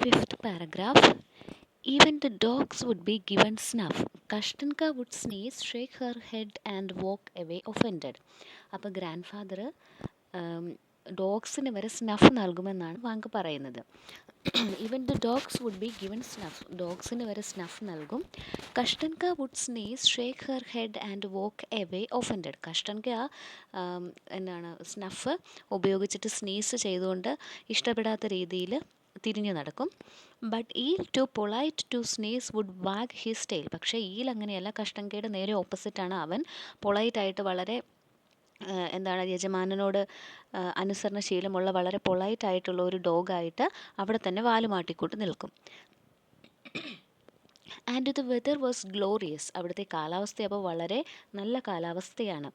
Fifth paragraph. Even the dogs would be given snuff. Kashtanka would sneeze, shake her head, and walk away offended. അപ്പോൾ grand father ഡോഗ്സിന് വരെ snuff നൽകുമെന്നാണ് Vanka പറയുന്നത്. Even the dogs would be given snuff. ഡോഗ്സിന് വരെ snuff നൽകും. Kashtanka would sneeze, shake her head and walk away offended. Kashtanka എന്താണ് snuff ഉപയോഗിച്ചിട്ട് സ്നീസ് ചെയ്തുകൊണ്ട് ഇഷ്ടപ്പെടാത്ത രീതിയിൽ തിരിഞ്ഞു നടക്കും. But Eel too polite to sneeze would wag his tail. പക്ഷേ ഈൽ അങ്ങനെയല്ല, കഷ്ടങ്കയുടെ നേരെ ഓപ്പോസിറ്റാണ്. അവൻ പൊളൈറ്റായിട്ട് വളരെ എന്താണ് യജമാനനോട് അനുസരണശീലമുള്ള വളരെ പൊളൈറ്റായിട്ടുള്ള ഒരു ഡോഗായിട്ട് അവിടെ തന്നെ വാലുമാട്ടിക്കൊണ്ട് നിൽക്കും. And the weather was glorious. അവിടുത്തെ കാലാവസ്ഥ അപ്പോൾ വളരെ നല്ല കാലാവസ്ഥയാണ്.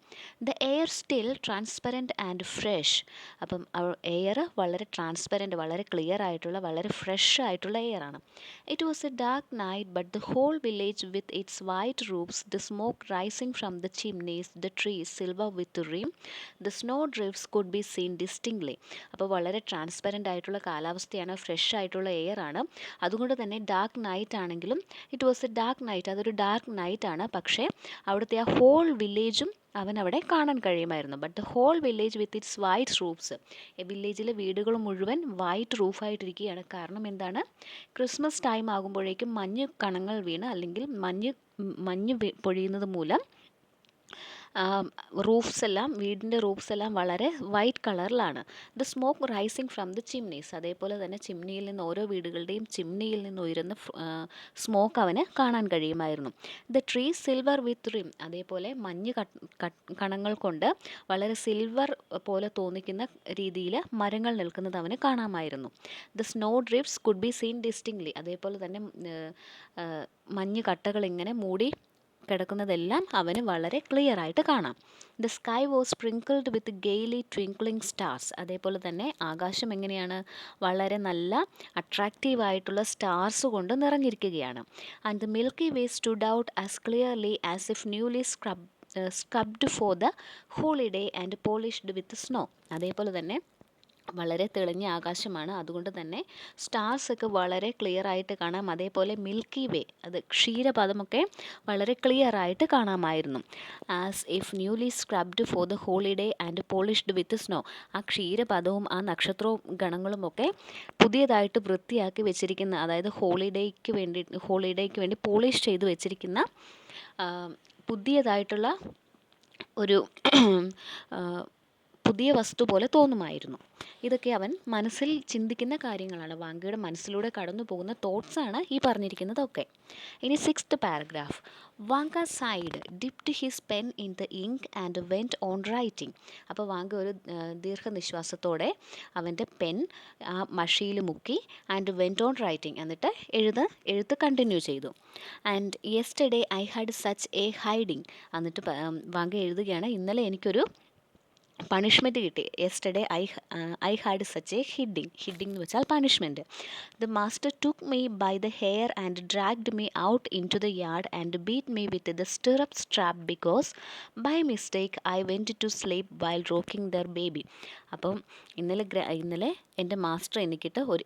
The air still transparent and fresh. അപ്പം എയർ വളരെ ട്രാൻസ്പെറൻറ്റ്, വളരെ ക്ലിയർ ആയിട്ടുള്ള, വളരെ ഫ്രഷ് ആയിട്ടുള്ള എയറാണ്. It was a dark night but the whole village with its white roofs, the smoke rising from the chimneys, the trees silver with rime, the snow drifts could be seen distinctly. അപ്പോൾ വളരെ transparent ആയിട്ടുള്ള കാലാവസ്ഥയാണ്, fresh ആയിട്ടുള്ള എയറാണ്. അതുകൊണ്ട് തന്നെ dark night ആണെങ്കിലും it was a dark night, അതൊരു dark night ആണ്. പക്ഷേ അവിടുത്തെ ആ ഹോൾ വില്ലേജും അവൻ അവിടെ കാണാൻ കഴിയുമായിരുന്നു. But the whole village with its white roofs. വില്ലേജിലെ വീടുകൾ മുഴുവൻ വൈറ്റ് റൂഫായിട്ടിരിക്കുകയാണ്. കാരണം എന്താണ്? ക്രിസ്മസ് ടൈം ആകുമ്പോഴേക്കും മഞ്ഞ് കണങ്ങൾ വീണ് അല്ലെങ്കിൽ മഞ്ഞ് പൊഴിയുന്നത് മൂലം വീടിൻ്റെ റൂഫ്സ് എല്ലാം വളരെ വൈറ്റ് കളറിലാണ്. The smoke rising from the chimneys. അതേപോലെ തന്നെ ചിമ്നിയിൽ നിന്ന്, ഓരോ വീടുകളുടെയും ചിമ്നിയിൽ നിന്ന് ഉയരുന്ന സ്മോക്ക് അവന് കാണാൻ കഴിയുമായിരുന്നു. ദ ട്രീ സിൽവർ വിത്ത് റിം. അതേപോലെ മഞ്ഞ് കണങ്ങൾ കൊണ്ട് വളരെ സിൽവർ പോലെ തോന്നിക്കുന്ന രീതിയിൽ മരങ്ങൾ നിൽക്കുന്നത് അവന് കാണാമായിരുന്നു. The snow drifts could be seen distinctly. അതേപോലെ തന്നെ മഞ്ഞ് കട്ടകൾ ഇങ്ങനെ മൂടി കിടക്കുന്നതെല്ലാം അവന് വളരെ ക്ലിയർ ആയിട്ട് കാണാം. The sky was sprinkled with gaily twinkling stars. അതേപോലെ തന്നെ ആകാശം എങ്ങനെയാണ്? വളരെ നല്ല അട്രാക്റ്റീവായിട്ടുള്ള സ്റ്റാർസ് കൊണ്ട് നിറഞ്ഞിരിക്കുകയാണ്. And the Milky Way stood out as clearly as if newly scrubbed for the holiday and polished with snow. അതേപോലെ തന്നെ വളരെ തെളിഞ്ഞ ആകാശമാണ്. അതുകൊണ്ട് തന്നെ സ്റ്റാർസൊക്കെ വളരെ ക്ലിയർ ആയിട്ട് കാണാം. അതേപോലെ മിൽക്കി വേ, അത് ക്ഷീരപഥമൊക്കെ വളരെ ക്ലിയർ ആയിട്ട് കാണാമായിരുന്നു. As if newly scrubbed for the holiday and polished with snow. ആ ക്ഷീരപഥവും ആ നക്ഷത്രവും ഗണങ്ങളുമൊക്കെ പുതിയതായിട്ട് വൃത്തിയാക്കി വെച്ചിരിക്കുന്ന, അതായത് ഹോളിഡേക്ക് വേണ്ടി പോളിഷ് ചെയ്ത് വെച്ചിരിക്കുന്ന പുതിയതായിട്ടുള്ള ഒരു പുതിയ വസ്തു പോലെ തോന്നുമായിരുന്നു. ഇതൊക്കെ അവൻ മനസ്സിൽ ചിന്തിക്കുന്ന കാര്യങ്ങളാണ്. വാങ്കയുടെ മനസ്സിലൂടെ കടന്നു പോകുന്ന തോട്ട്സാണ് ഈ പറഞ്ഞിരിക്കുന്നതൊക്കെ. ഇനി 6th paragraph. Vanka sighed, dipped his pen in the ink and went on writing. അപ്പോൾ വാങ്ക ഒരു ദീർഘനിശ്വാസത്തോടെ അവൻ്റെ പെൻ ആ മഷിയിൽ മുക്കി, ആൻഡ് വെൻറ്റ് ഓൺ റൈറ്റിംഗ്, എന്നിട്ട് എഴുത്ത് കണ്ടിന്യൂ ചെയ്തു. And yesterday I had such a hiding. എന്നിട്ട് വാങ്ക എഴുതുകയാണ്, ഇന്നലെ എനിക്കൊരു പണിഷ്മെൻറ്റ് കിട്ടി. Yesterday I had such a hiding എന്ന് വെച്ചാൽ punishment. The master took me by the hair and dragged me out into the yard and beat me with the stirrup strap because by mistake I went to sleep while rocking their baby. അപ്പം ഇന്നലെ എൻ്റെ master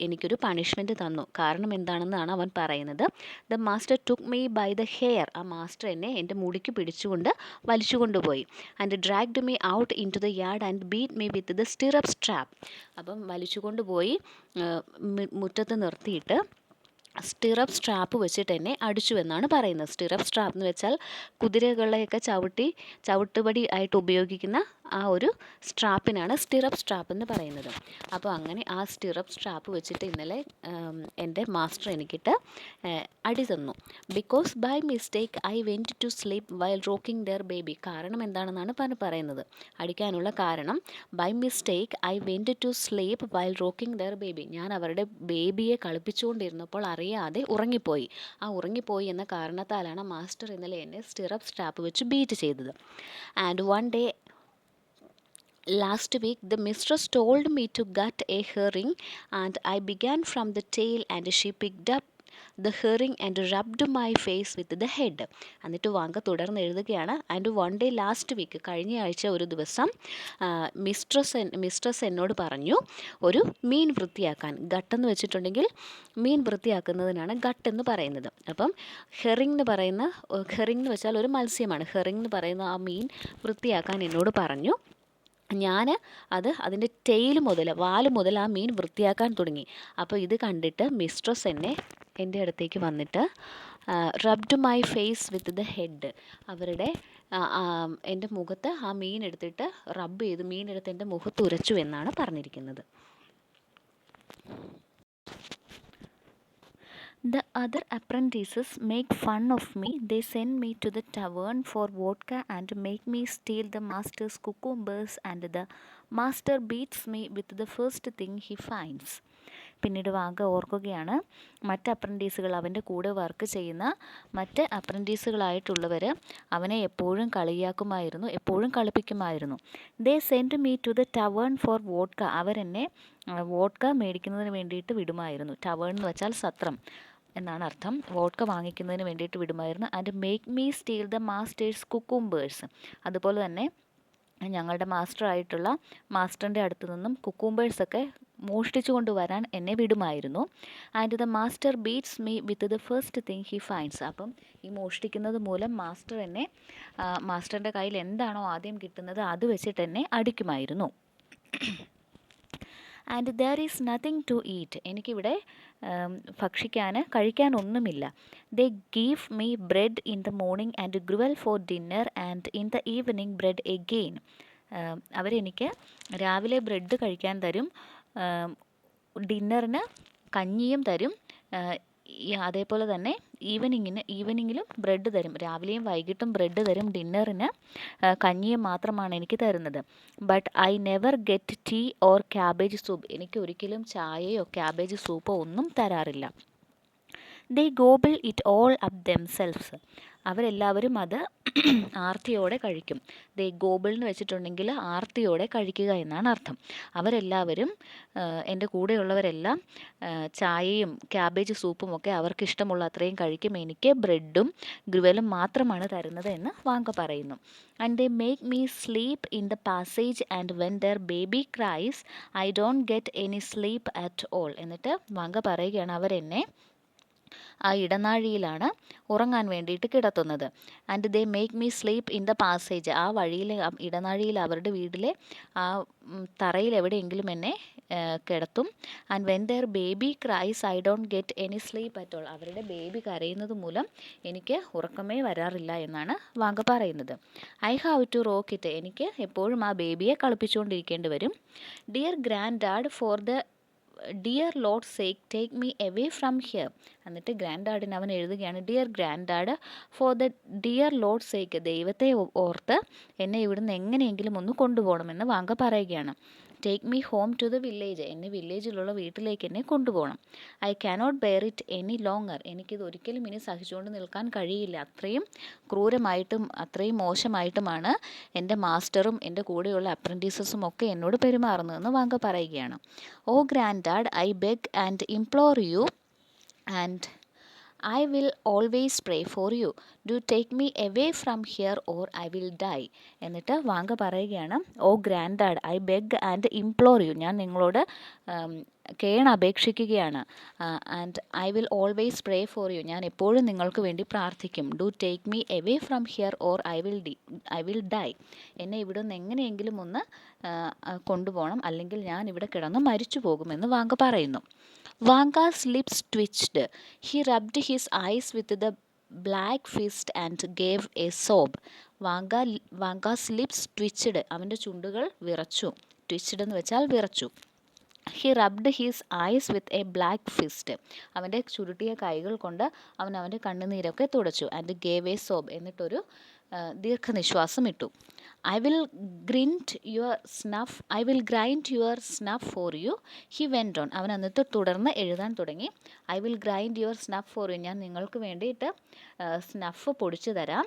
എനിക്കൊരു punishment തന്നു. കാരണം എന്താണെന്നാണ് അവൻ പറയുന്നത്. The master took me by the hair. ആ മാസ്റ്റർ എന്നെ എൻ്റെ മുടിക്ക് പിടിച്ചുകൊണ്ട് വലിച്ചുകൊണ്ടുപോയി. And dragged me out into the yard and beat me with the stirrup strap. അപ്പം വലിച്ചുകൊണ്ടുപോയി മുറ്റത്ത് നിർത്തിയിട്ട് സ്റ്റിറപ്പ് സ്ട്രാപ്പ് വെച്ചിട്ട് എന്നെ അടിച്ചു എന്നാണ് പറയുന്നത്. സ്റ്റിറപ്പ് സ്ട്രാപ്പ് എന്ന് വെച്ചാൽ കുതിരകളെയൊക്കെ ചവിട്ടുപടി ആയിട്ട് ഉപയോഗിക്കുന്ന ആ ഒരു സ്ട്രാപ്പിനാണ് സ്റ്റിറപ്പ് സ്ട്രാപ്പ് എന്ന് പറയുന്നത്. അപ്പോൾ അങ്ങനെ ആ സ്റ്റിറപ്പ് സ്ട്രാപ്പ് വെച്ചിട്ട് ഇന്നലെ എൻ്റെ മാസ്റ്റർ എനിക്കിട്ട് അടി തന്നു. Because by mistake I went to sleep while rocking their baby. കാരണം എന്താണെന്നാണ് പറയുന്നത്. അടിക്കാനുള്ള കാരണം, by mistake I went to sleep while rocking their baby. ഞാൻ അവരുടെ ബേബിയെ കളിപ്പിച്ചുകൊണ്ടിരുന്നപ്പോൾ അറിയാതെ ഉറങ്ങിപ്പോയി. ആ ഉറങ്ങിപ്പോയി എന്ന കാരണത്താലാണ് മാസ്റ്റർ ഇന്നലെ എന്നെ സ്റ്റിറപ്പ് സ്ട്രാപ്പ് വെച്ച് ബീറ്റ് ചെയ്തത്. And one day last week the mistress told me to gut a herring and I began from the tail and she picked up the herring and rubbed my face with the head. എന്നിട്ട് Vanka തുടർന്ന് എഴുതുകയാണ്, and one day last week, കഴിഞ്ഞ ആഴ്ച ഒരു ദിവസം mistress എന്നോട് പറഞ്ഞു ഒരു മീൻ വൃത്തിയാക്കാൻ. ഗട്ടെന്ന് വെച്ചിട്ടുണ്ടെങ്കിൽ മീൻ വൃത്തിയാക്കുന്നതിനാണ് ഗട്ടെന്ന് പറയുന്നത്. അപ്പം ഹെറിംഗ് എന്ന് വെച്ചാൽ ഒരു മത്സ്യമാണ്. ഹെറിംഗ് എന്ന് പറയുന്ന ആ മീൻ വൃത്തിയാക്കാൻ എന്നോട് പറഞ്ഞു. ഞാൻ അതിൻ്റെ വാല് മുതൽ ആ മീൻ വൃത്തിയാക്കാൻ തുടങ്ങി. അപ്പോൾ ഇത് കണ്ടിട്ട് മിസ്ട്രസ് എൻ്റെ അടുത്തേക്ക് വന്നിട്ട് rubbed my face with the head, എൻ്റെ മുഖത്ത് ആ മീൻ എടുത്തിട്ട് മീനെടുത്ത് എൻ്റെ മുഖത്ത് ഉരച്ചു എന്നാണ് പറഞ്ഞിരിക്കുന്നത്. The other apprentices make fun of me. They send me to the tavern for vodka and make me steal the master's cucumbers, and the master beats me with the first thing he finds. പിന്നീട് Vanga ഓർക്കുകയാണ്, മറ്റ് അപ്രൻറ്റീസുകൾ, അവൻ്റെ കൂടെ work ചെയ്യുന്ന മറ്റ് അപ്രൻറ്റീസുകളായിട്ടുള്ളവർ അവനെ എപ്പോഴും കളിപ്പിക്കുമായിരുന്നു. They send me to the tavern for vodka. അവരെന്നെ വോഡ്ക മേടിക്കുന്നതിന് വേണ്ടിയിട്ട് വിടുമായിരുന്നു. ടവേൺ എന്ന് വെച്ചാൽ സത്രം എന്നാണ് അർത്ഥം. വോഡ്ക വാങ്ങിക്കുന്നതിന് വേണ്ടിയിട്ട് വിടുമായിരുന്നു. And make me steal the master's cucumbers. അതുപോലെ തന്നെ ഞങ്ങളുടെ മാസ്റ്ററിൻ്റെ അടുത്ത് നിന്നും കുക്കുംബേഴ്സൊക്കെ മോഷ്ടിച്ചു കൊണ്ടുവരാൻ എന്നെ വിടുമായിരുന്നു. And the master beats me with the first thing he finds. അപ്പം ഈ മോഷ്ടിക്കുന്നത് മൂലം മാസ്റ്ററിൻ്റെ കയ്യിൽ എന്താണോ ആദ്യം കിട്ടുന്നത് അത് വെച്ചിട്ട് എന്നെ അടിക്കുമായിരുന്നു. And there is nothing to eat. എനിക്കിവിടെ കഴിക്കാനൊന്നുമില്ല. They give me bread in the morning and gruel for dinner and in the evening bread again. അവരെനിക്ക് രാവിലെ ബ്രെഡ് കഴിക്കാൻ തരും, ഡിന്നറിന് കഞ്ഞിയും തരും, അതേപോലെ തന്നെ ഈവനിങ്ങിലും ബ്രെഡ് തരും. രാവിലെയും വൈകിട്ടും ബ്രെഡ് തരും, ഡിന്നറിന് കഞ്ഞിയും മാത്രമാണ് എനിക്ക് തരുന്നത്. But I never get tea or cabbage soup. എനിക്ക് ഒരിക്കലും ചായയോ ക്യാബേജ് സൂപ്പോ ഒന്നും തരാറില്ല. They gobble it all up themselves. അവരെല്ലാവരും അത് ആർത്തിയോടെ കഴിക്കും. ദേ ഗോബിൾ എന്ന് വെച്ചിട്ടുണ്ടെങ്കിൽ ആർത്തിയോടെ കഴിക്കുക എന്നാണ് അർത്ഥം. അവരെല്ലാവരും, എൻ്റെ കൂടെയുള്ളവരെല്ലാം ചായയും ക്യാബേജ് സൂപ്പും ഒക്കെ അവർക്ക് ഇഷ്ടമുള്ള അത്രയും കഴിക്കും. എനിക്ക് ബ്രെഡും ഗ്രുവലും മാത്രമാണ് തരുന്നത് എന്ന് വാങ്ക പറയുന്നു. And they make me sleep in the passage and when their baby cries I don't get any sleep at all. എന്നിട്ട് വാങ്ക പറയുകയാണ്, അവരെന്നെ ആ ഇടനാഴിയിലാണ് ഉറങ്ങാൻ വേണ്ടിയിട്ട് കിടത്തുന്നത്. And they make me sleep in the passage. ആ വഴിയിൽ, ഇടനാഴിയിൽ, അവരുടെ വീട്ടിലെ ആ തറയിൽ എവിടെയെങ്കിലും എന്നെ കിടത്തും. And when their baby cries I don't get any sleep at all. അവരുടെ ബേബി കരയുന്നത് മൂലം എനിക്ക് ഉറക്കമേ വരാറില്ല എന്നാണ് വാങ്ക പറയുന്നത്. I have to rock it. എനിക്ക് എപ്പോഴും ആ ബേബിയെ കളിപ്പിച്ചുകൊണ്ടിരിക്കേണ്ടി വരും. Dear grand dad, for the dear Lord sake take me away from here. എന്നിട്ട് ഗ്രാൻഡ് ഡാഡിന് അവൻ എഴുതുകയാണ്, dear grand dad, for the dear Lord sake, ദൈവത്തെ ഓർത്ത് എന്നെ ഇവിടുന്ന് എങ്ങനെയെങ്കിലും ഒന്ന് കൊണ്ടുപോകണമെന്ന് വാങ്ക പറയുകയാണ്. Take me home to the village. എന്നെ വില്ലേജിലുള്ള വീട്ടിലേക്ക് എന്നെ കൊണ്ടുപോകണം. I cannot bear it any longer. എനിക്കിത് ഒരിക്കലും ഇനി സഹിച്ചുകൊണ്ട് നിൽക്കാൻ കഴിയില്ല. അത്രയും ക്രൂരമായിട്ടും അത്രയും മോശമായിട്ടുമാണ് എൻ്റെ മാസ്റ്ററും എൻ്റെ കൂടെയുള്ള അപ്രൻറ്റീസസും ഒക്കെ എന്നോട് പെരുമാറുന്നതെന്ന് വാങ്ക പറയുകയാണ്. Oh grandad, I beg and implore you and I will always pray for you. Do take me away from here or I will die. എന്നിട്ട് വാങ്ക പറയുകയാണ്, oh grandad, I beg and implore you. ഞാൻ നിങ്ങളോട് അപേക്ഷിക്കുകയാണ്. And I will always pray for you. ഞാൻ എപ്പോഴും നിങ്ങൾക്ക് വേണ്ടി പ്രാർത്ഥിക്കും. Do take me away from here or I will die. എന്നെ ഇവിടെ നിന്ന് എങ്ങനെയെങ്കിലും ഒന്ന് കൊണ്ടുപോകണം, അല്ലെങ്കിൽ ഞാൻ ഇവിടെ കിടന്ന് മരിച്ചു പോകുമെന്ന് വാങ്ക പറയുന്നു. Vanka's lips twitched. He rubbed his eyes with the black fist and gave a sob. Vanka's lips twitched. അവൻ്റെ ചുണ്ടുകൾ വിറച്ചു. ട്വിച്ച്ഡ് എന്ന് വെച്ചാൽ വിറച്ചു. He rubbed his eyes with a black fist. അവൻ്റെ ചുരുട്ടിയ കൈകൾ കൊണ്ട് അവൻ്റെ കണ്ണുനീരൊക്കെ തുടച്ചു. And gave a sob. എന്നിട്ടൊരു ദീർഘനിശ്വാസം ഇട്ടു. I will grind your snuff for you, he went on. അവൻ എന്നിട്ട് തുടർന്ന് എഴുതാൻ തുടങ്ങി. I will grind your snuff for you. ഞാൻ നിങ്ങൾക്ക് വേണ്ടിയിട്ട് സ്നഫ് പൊടിച്ചു തരാം.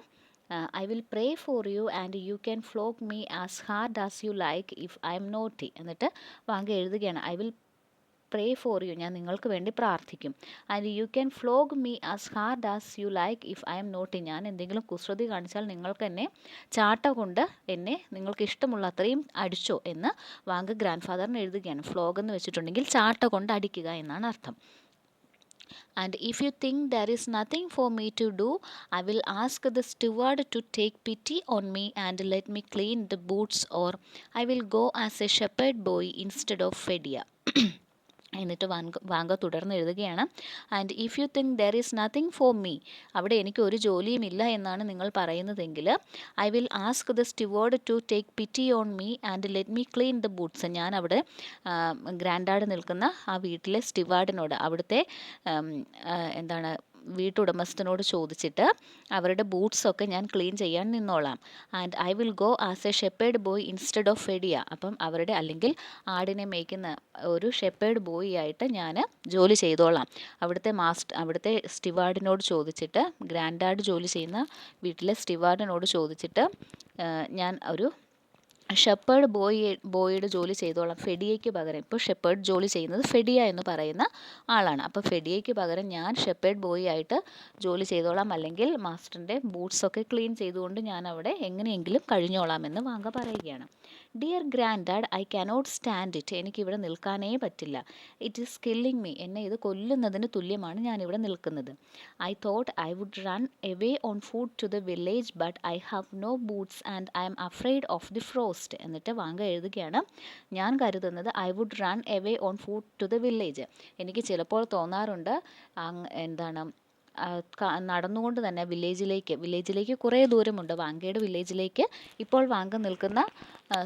I will pray for you and you can flog me as hard as you like if I'm naughty. എന്നിട്ട് വാങ്ക എഴുതുകയാണ്, I will pray for you, ഞാൻ നിങ്ങൾക്ക് വേണ്ടി പ്രാർത്ഥിക്കും. And you can flog me as hard as you like if I'm naughty, ഞാൻ എന്തെങ്കിലും കുസൃതി കാണിച്ചാൽ നിങ്ങൾക്ക് എന്നെ ചാട്ട കൊണ്ട് എന്നെ നിങ്ങൾക്ക് ഇഷ്ടമുള്ള അത്രയും അടിച്ചോ എന്ന് വാങ്ക ഗ്രാൻഡ് ഫാദറിന് എഴുതുകയാണ്. ഫ്ലോഗ് എന്ന് വെച്ചിട്ടുണ്ടെങ്കിൽ ചാട്ട കൊണ്ട് അടിക്കുക എന്നാണ് അർത്ഥം. And if you think there is nothing for me to do, I will ask the steward to take pity on me and let me clean the boots, or I will go as a shepherd boy instead of Fedia. എന്നിട്ട് Vanka തുടർന്ന് എഴുതുകയാണ്, and if you think there is nothing for me, അവിടെ എനിക്ക് ഒരു ജോലിയും ഇല്ല എന്നാണ് നിങ്ങൾ പറയുന്നതെങ്കിൽ, I will ask the steward to take pity on me and let me clean the boots. ഞാൻ അവിടെ ഗ്രാൻഡാഡ് നിൽക്കുന്ന ആ വീട്ടിലെ സ്റ്റിവാർഡിനോട്, അവിടുത്തെ എന്താണ് വീട്ടുടമസ്ഥനോട് ചോദിച്ചിട്ട് അവരുടെ ബൂട്ട്സൊക്കെ ഞാൻ ക്ലീൻ ചെയ്യാൻ നിന്നോളാം. And I will go as a shepherd boy instead of Fedia, അപ്പം അവരുടെ അല്ലെങ്കിൽ ആടിനെ മേയ്ക്കുന്ന ഒരു ഷെപ്പേർഡ് ബോയ് ആയിട്ട് ഞാൻ ജോലി ചെയ്തോളാം. അവിടുത്തെ സ്റ്റിവാർഡിനോട് ചോദിച്ചിട്ട്, ഗ്രാൻഡാഡ് ജോലി ചെയ്യുന്ന വീട്ടിലെ സ്റ്റിവാർഡിനോട് ചോദിച്ചിട്ട് ഞാൻ ഒരു ഷെപ്പേർഡ് ബോയിയുടെ ജോലി ചെയ്തോളാം. ഫെഡിയയ്ക്ക് പകരം, ഇപ്പോൾ ഷെപ്പേർഡ് ജോലി ചെയ്യുന്നത് ഫെഡിയ എന്ന് പറയുന്ന ആളാണ്. അപ്പോൾ ഫെഡിയയ്ക്ക് പകരം ഞാൻ ഷെപ്പേർഡ് ബോയ് ആയിട്ട് ജോലി ചെയ്തോളാം, അല്ലെങ്കിൽ മാസ്റ്ററിൻ്റെ ബൂട്ട്സൊക്കെ ക്ലീൻ ചെയ്തുകൊണ്ട് ഞാൻ അവിടെ എങ്ങനെയെങ്കിലും കഴിഞ്ഞോളാം എന്ന് വാങ്ക പറയുകയാണ്. Dear grand dad, I cannot stand it, എനിക്കിവിടെ നിൽക്കാനേ പറ്റില്ല. ഇറ്റ് ഈസ് കില്ലിങ് മീ, എന്നെ ഇത് കൊല്ലുന്നതിന് തുല്യമാണ് ഞാനിവിടെ നിൽക്കുന്നത്. I thought I would run away on foot to the village, but I have no boots and I'm afraid of the frost. എന്നിട്ട് Vanka എഴുതുകയാണ്, ഞാൻ കരുതുന്നത് I would run away on foot to the village, എനിക്ക് ചിലപ്പോൾ തോന്നാറുണ്ട് എന്താണ് നടന്നുകൊണ്ട് തന്നെ വില്ലേജിലേക്ക് കുറേ ദൂരമുണ്ട്. വാങ്കയുടെ വില്ലേജിലേക്ക് ഇപ്പോൾ വാങ്ക നിൽക്കുന്ന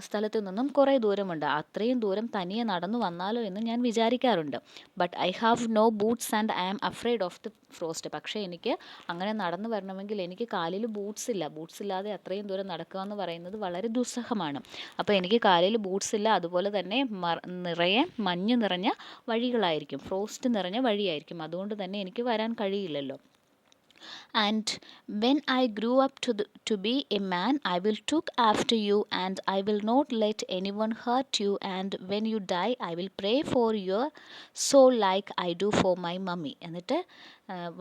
സ്ഥലത്തു നിന്നും കുറേ ദൂരമുണ്ട്. അത്രയും ദൂരം തനിയെ നടന്നു വന്നാലോ എന്ന് ഞാൻ വിചാരിക്കാറുണ്ട്. But I have no boots and I am afraid of the frost. പക്ഷേ എനിക്ക് അങ്ങനെ നടന്നു വരണമെങ്കിൽ എനിക്ക് കാലിൽ ബൂട്ട്സ് ഇല്ല. ബൂട്ട്സ് ഇല്ലാതെ അത്രയും ദൂരം നടക്കുക എന്ന് പറയുന്നത് വളരെ ദുസ്സഹമാണ്. അപ്പോൾ എനിക്ക് കാലിൽ ബൂട്ട്സ് ഇല്ല. അതുപോലെ തന്നെ നിറയെ മഞ്ഞ് നിറഞ്ഞ വഴികളായിരിക്കും, ഫ്രോസ്റ്റ് നിറഞ്ഞ വഴിയായിരിക്കും. അതുകൊണ്ട് തന്നെ എനിക്ക് വരാൻ കഴിയില്ലല്ലോ. And when I grew up to be a man, I will look after you and I will not let anyone hurt you, and when you die I will pray for your soul like I do for my mummy. എന്നിട്ട്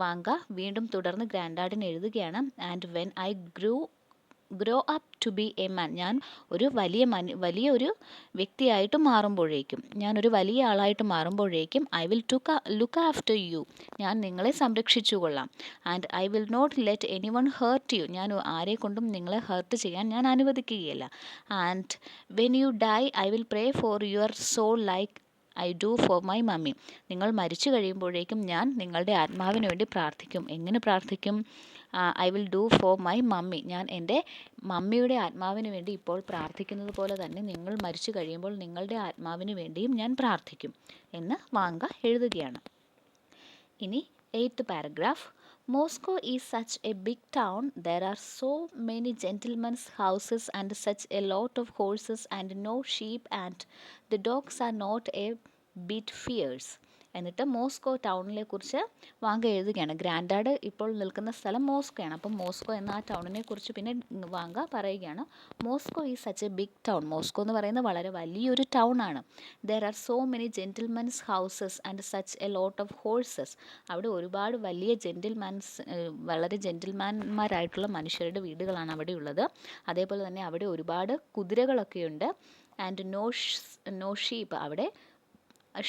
Vanka വീണ്ടും തുടർന്ന് ഗ്രാൻഡാഡിന് എഴുതുകയാണ്, and when I grow up to be a man, ഞാൻ ഒരു വലിയൊരു വ്യക്തിയായിട്ട് മാറുമ്പോഴേക്കും, ഞാനൊരു വലിയ ആളായിട്ട് മാറുമ്പോഴേക്കും, I will look after you, ഞാൻ നിങ്ങളെ സംരക്ഷിച്ചു കൊള്ളാം. And I will not let anyone hurt you, ഞാൻ ആരെ കൊണ്ടും നിങ്ങളെ ഹേർട്ട് ചെയ്യാൻ ഞാൻ അനുവദിക്കുകയില്ല. And when you die I will pray for your soul like I do for my mummy, നിങ്ങൾ മരിച്ചു കഴിയുമ്പോഴേക്കും ഞാൻ നിങ്ങളുടെ ആത്മാവിന് വേണ്ടി പ്രാർത്ഥിക്കും. എങ്ങനെ പ്രാർത്ഥിക്കും? I will do for my mummy, ഞാൻ എൻ്റെ മമ്മിയുടെ ആത്മാവിന് വേണ്ടി ഇപ്പോൾ പ്രാർത്ഥിക്കുന്നത് പോലെ തന്നെ നിങ്ങൾ മരിച്ചു കഴിയുമ്പോൾ നിങ്ങളുടെ ആത്മാവിന് വേണ്ടിയും ഞാൻ പ്രാർത്ഥിക്കും എന്ന് വാങ്ക എഴുതുകയാണ്. ഇനി 8th paragraph. Moscow is such a big town. There are so many gentlemen's houses and such a lot of horses and no sheep, and the dogs are not a bit fierce. എന്നിട്ട് Moscow ടൗണിനെ കുറിച്ച് Vanga എഴുതുകയാണ്. ഗ്രാൻഡാഡ് ഇപ്പോൾ നിൽക്കുന്ന സ്ഥലം മോസ്കോയാണ്. അപ്പം Moscow എന്ന ആ ടൗണിനെ കുറിച്ച് പിന്നെ വാങ്ക പറയുകയാണ്, Moscow is such a big town. Moscow എന്ന് പറയുന്നത് വളരെ വലിയൊരു ടൗൺ ആണ്. There are so many gentlemen's houses and such a lot of horses. അവിടെ ഒരുപാട് വലിയ വളരെ ജെൻറ്റിൽമാൻമാരായിട്ടുള്ള മനുഷ്യരുടെ വീടുകളാണ് അവിടെ ഉള്ളത്. അതേപോലെ തന്നെ അവിടെ ഒരുപാട് കുതിരകളൊക്കെയുണ്ട്. ആൻഡ് നോ ഷീപ്പ്, അവിടെ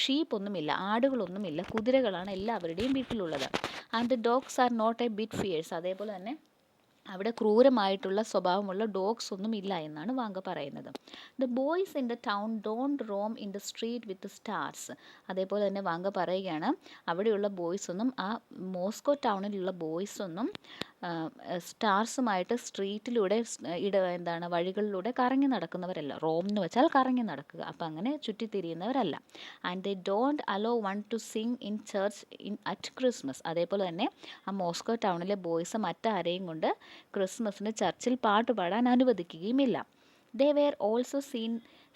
ഷീപ്പ് ഒന്നുമില്ല, ആടുകളൊന്നുമില്ല, കുതിരകളാണ് എല്ലാവരുടെയും വീട്ടിലുള്ളത്. And the dogs are not a bit fierce, അതേപോലെ തന്നെ അവിടെ ക്രൂരമായിട്ടുള്ള സ്വഭാവമുള്ള ഡോഗ്സ് ഒന്നും ഇല്ല എന്നാണ് വാങ്ക പറയുന്നത്. The boys in the town don't roam in the street with stars. അതേപോലെ തന്നെ വാങ്ക പറയുകയാണ്, അവിടെയുള്ള ബോയ്സ് ഒന്നും, ആ മോസ്കോ ടൗണിലുള്ള ബോയ്സ് ഒന്നും സ്റ്റാർസുമായിട്ട് സ്ട്രീറ്റിലൂടെ വഴികളിലൂടെ കറങ്ങി നടക്കുന്നവരല്ല. റോം എന്ന് വെച്ചാൽ കറങ്ങി നടക്കുക, അപ്പം അങ്ങനെ ചുറ്റിത്തിരിയുന്നവരല്ല. And they don't allow one to sing in church at Christmas. അതേപോലെ തന്നെ ആ മോസ്കോ ടൗണിലെ ബോയ്സ് മറ്റാരെയും കൊണ്ട് ക്രിസ്മസിന് ചർച്ചിൽ പാട്ട് പാടാൻ അനുവദിക്കുകയുമില്ല. They were also seen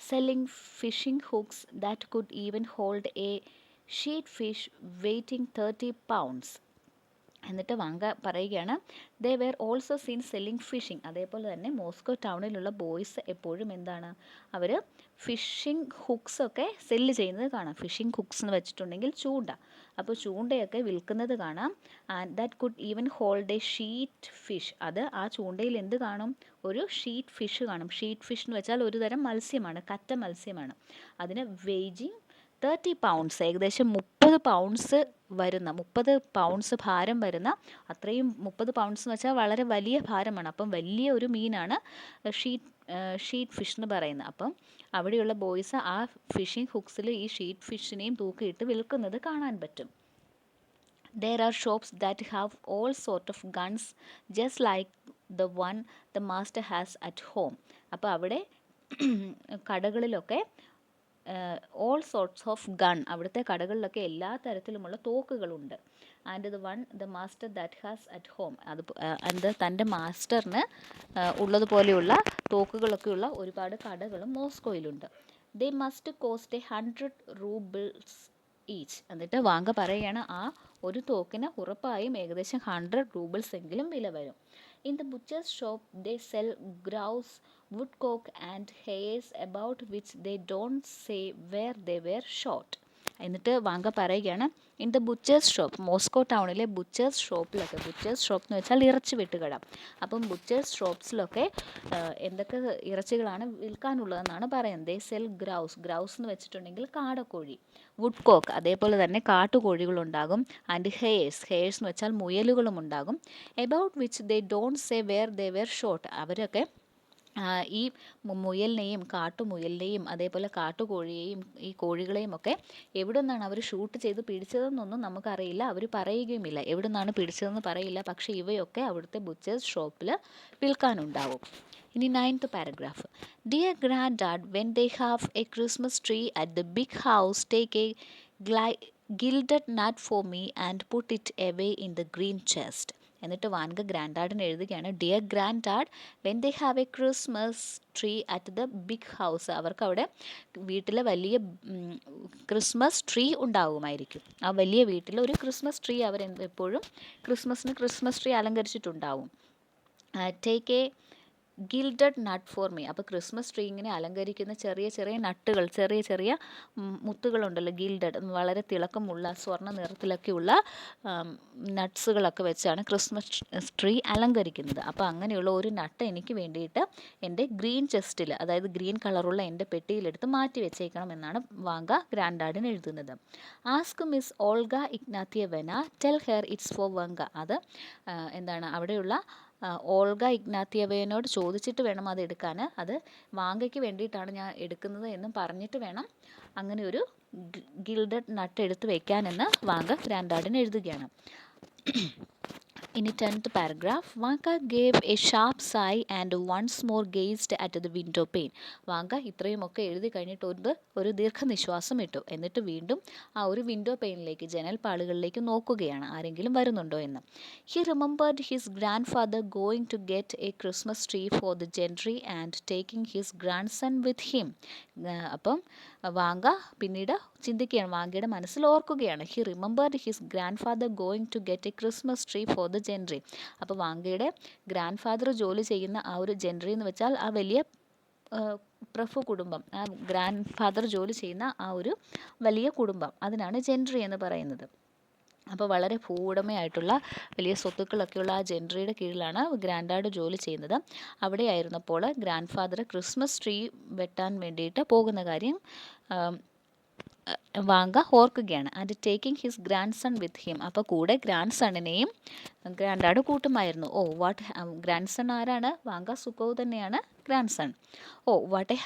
selling fishing hooks that could even hold a sheet fish weighing 30 pounds. എന്നിട്ട് വാങ്ക പറയുകയാണ്, they were also seen selling fishing. അതേപോലെ തന്നെ മോസ്കോ ടൗണിലുള്ള ബോയ്സ് എപ്പോഴും എന്താണ്, അവർ ഫിഷിംഗ് ഹുക്സൊക്കെ സെല്ല് ചെയ്യുന്നത് കാണാം. ഫിഷിംഗ് ഹുക്സ് എന്ന് വെച്ചിട്ടുണ്ടെങ്കിൽ ചൂണ്ട. അപ്പോൾ ചൂണ്ടയൊക്കെ വിൽക്കുന്നത് കാണാം. And that could even hold A sheet fish. അത് ആ ചൂണ്ടയിൽ എന്ത് കാണും? ഒരു ഷീറ്റ് ഫിഷ് കാണും. ഷീറ്റ് ഫിഷ് എന്ന് വെച്ചാൽ ഒരു തരം മത്സ്യമാണ്, കറ്റ മത്സ്യമാണ്. അതിന് വെയ്ജിങ് 30 പൗണ്ട്സ്, ഏകദേശം 30 പൗണ്ട്സ് വരുന്ന, 30 പൗണ്ട്സ് ഭാരം വരുന്ന, അത്രയും 30 പൗണ്ട്സ് എന്ന് വെച്ചാൽ വളരെ വലിയ ഭാരമാണ്. അപ്പം വലിയ ഒരു മീനാണ് ഷീറ്റ് ഫിഷ് എന്ന് പറയുന്നത്. അപ്പം അവിടെയുള്ള ബോയ്സ് ആ ഫിഷിംഗ് ഹുക്സിൽ ഈ ഷീറ്റ് ഫിഷിനെയും തൂക്കിയിട്ട് വിൽക്കുന്നത് കാണാൻ പറ്റും. There are shops that have all sort of guns just like the one the master has at home. അപ്പോൾ അവിടെ കടകളിലൊക്കെ ഓൾ സോർട്ട്സ് ഓഫ് ഗൺ, അവിടുത്തെ കടകളിലൊക്കെ എല്ലാ തരത്തിലുമുള്ള തോക്കുകളുണ്ട്. And the master that has at home, അത് തൻ്റെ മാസ്റ്ററിന് ഉള്ളതുപോലെയുള്ള തോക്കുകളൊക്കെയുള്ള ഒരുപാട് കടകളും മോസ്കോയിലുണ്ട്. They must cost 100 roubles each. എന്നിട്ട് വാങ്ക പറയുകയാണ് ആ ഒരു തോക്കിന് ഉറപ്പായും ഏകദേശം 100 റൂബിൾസ് എങ്കിലും വില വരും. In the butcher's shop they sell grouse, woodcock and hares about which they don't say where they were shot. എന്നിട്ട് വാങ്ക പറയുകയാണ് in the butchers shop, Moscow ടൗണിലെ ബുച്ചേഴ്സ് ഷോപ്പിലൊക്കെ, ബുച്ചേഴ്സ് ഷോപ്പ് എന്ന് വെച്ചാൽ ഇറച്ചി വെട്ടുകട. അപ്പം ബുച്ചേഴ്സ് ഷോപ്സിലൊക്കെ എന്തൊക്കെ ഇറച്ചികളാണ് വിൽക്കാനുള്ളതെന്നാണ് പറയുന്നത്. ദേ സെൽ ഗ്രൗസ്, ഗ്രൗസ് എന്ന് വെച്ചിട്ടുണ്ടെങ്കിൽ കാടക്കോഴി, വുഡ് കോക്ക് അതേപോലെ തന്നെ കാട്ടുകോഴികളുണ്ടാകും, ആൻഡ് ഹെയേഴ്സ്, ഹെയേഴ്സ് എന്ന് വെച്ചാൽ മുയലുകളും ഉണ്ടാകും. About which they don't say where they were shot, അവരൊക്കെ ഈ മുയലിനെയും കാട്ടുമുയലിനെയും അതേപോലെ കാട്ടുകോഴിയെയും ഈ കോഴികളെയും ഒക്കെ എവിടെ നിന്നാണ് അവർ ഷൂട്ട് ചെയ്ത് പിടിച്ചതെന്നൊന്നും നമുക്കറിയില്ല, അവർ പറയുകയുമില്ല, എവിടെ നിന്നാണ് പിടിച്ചതെന്ന് പറയില്ല. പക്ഷേ ഇവയൊക്കെ അവിടുത്തെ ബുച്ചേഴ്സ് ഷോപ്പിൽ വിൽക്കാനുണ്ടാവും. ഇനി 9th paragraph. Dear grand dad, when they have a Christmas tree at the big house take a gilded nut for me and put it away in the green chest. എന്നിട്ട് വാൻക ഗ്രാൻഡ് ഡാഡിന് എഴുതുകയാണ്, dear grand dad, when they have a Christmas tree at the big house, അവർക്ക് അവിടെ വീട്ടിലെ വലിയ Christmas tree ഉണ്ടാകുമായിരിക്കും. ആ വലിയ വീട്ടിൽ ഒരു ക്രിസ്മസ് ട്രീ അവർ എപ്പോഴും ക്രിസ്മസ് ട്രീ അലങ്കരിച്ചിട്ടുണ്ടാവും. Take a gilded nut for me, അപ്പോൾ ക്രിസ്മസ് ട്രീ ഇങ്ങനെ അലങ്കരിക്കുന്ന ചെറിയ ചെറിയ നട്ടുകൾ, ചെറിയ ചെറിയ മുത്തുകളുണ്ടല്ലോ, ഗിൽഡഡ്, വളരെ തിളക്കമുള്ള സ്വർണ്ണ നിറത്തിലൊക്കെയുള്ള നട്ട്സുകളൊക്കെ വെച്ചാണ് ക്രിസ്മസ് ട്രീ അലങ്കരിക്കുന്നത്. അപ്പോൾ അങ്ങനെയുള്ള ഒരു നട്ട് എനിക്ക് വേണ്ടിയിട്ട് എൻ്റെ ഗ്രീൻ ചെസ്റ്റിൽ, അതായത് ഗ്രീൻ കളറുള്ള എൻ്റെ പെട്ടിയിലെടുത്ത് മാറ്റി വെച്ചേക്കണം എന്നാണ് വാങ്ക ഗ്രാൻഡ് ഡാഡിന് എഴുതുന്നത്. Ask Miss Olga Ignatyevna, tell her it's for Vanka, അത് എന്താണ് അവിടെയുള്ള ഓൾഗ ഇഗ്നാത്യവനോട് ചോദിച്ചിട്ട് വേണം അത് എടുക്കാൻ, അത് വാങ്കയ്ക്ക് വേണ്ടിയിട്ടാണ് ഞാൻ എടുക്കുന്നത് എന്ന് പറഞ്ഞിട്ട് വേണം അങ്ങനെ ഒരു ഗിൽഡഡ് നട്ട് എടുത്ത് വെക്കാനെന്ന് വാങ്ക ഗ്രാൻഡ് ഡാഡിന് എഴുതുകയാണ്. ഇനി 10th paragraph. Vanka gave a sharp sigh and once more gazed at the window pane. വാങ്ക ഇത്രയുമൊക്കെ എഴുതി കഴിഞ്ഞിട്ട് ഒരു ദീർഘനിശ്വാസം ഇട്ടു. എന്നിട്ട് വീണ്ടും ആ ഒരു വിൻഡോ പെയിനിലേക്ക്, ജനൽപ്പാളുകളിലേക്ക് നോക്കുകയാണ്, ആരെങ്കിലും വരുന്നുണ്ടോ എന്ന്. He remembered his grand father going to get a Christmas tree for the gentry and taking his grand sun with him. അപ്പം വാങ്ക പിന്നീട് ചിന്തിക്കുകയാണ്, വാങ്കയുടെ മനസ്സിൽ ഓർക്കുകയാണ്, he remembered his grand father going to get a Christmas tree for the gentry. അപ്പോൾ വാങ്കയുടെ grand father ജോലി ചെയ്യുന്ന ആ ഒരു ജെൻട്രി എന്ന് വെച്ചാൽ ആ വലിയ പ്രഭു കുടുംബം, ആ ഗ്രാൻഡ് ഫാദർ ജോലി ചെയ്യുന്ന ആ ഒരു വലിയ കുടുംബം, അതിനാണ് ജെൻട്രി എന്ന് പറയുന്നത്. അപ്പോൾ വളരെ ഭൂവുടമയായിട്ടുള്ള വലിയ സ്വത്തുക്കളൊക്കെയുള്ള ആ ജെൻട്രിയുടെ കീഴിലാണ് ഗ്രാൻഡ് ഡാഡ് ജോലി ചെയ്യുന്നത്. അവിടെയായിരുന്നപ്പോൾ ഗ്രാൻഡ് ഫാദർ ക്രിസ്മസ് ട്രീ വെട്ടാൻ വേണ്ടിയിട്ട് പോകുന്ന കാര്യം വാങ്ക ഓർക്കുകയാണ്. And taking his grand sun with him, അപ്പോൾ കൂടെ ഗ്രാൻഡ് സണ്ണിനെയും ഗ്രാൻഡ് ഡാഡ് കൂട്ടുമായിരുന്നു. ഓ വാട്ട്, ഗ്രാൻഡ് സൺ ആരാണ്? വാങ്ക സുക്കോവ് തന്നെയാണ് grandson. Oh what a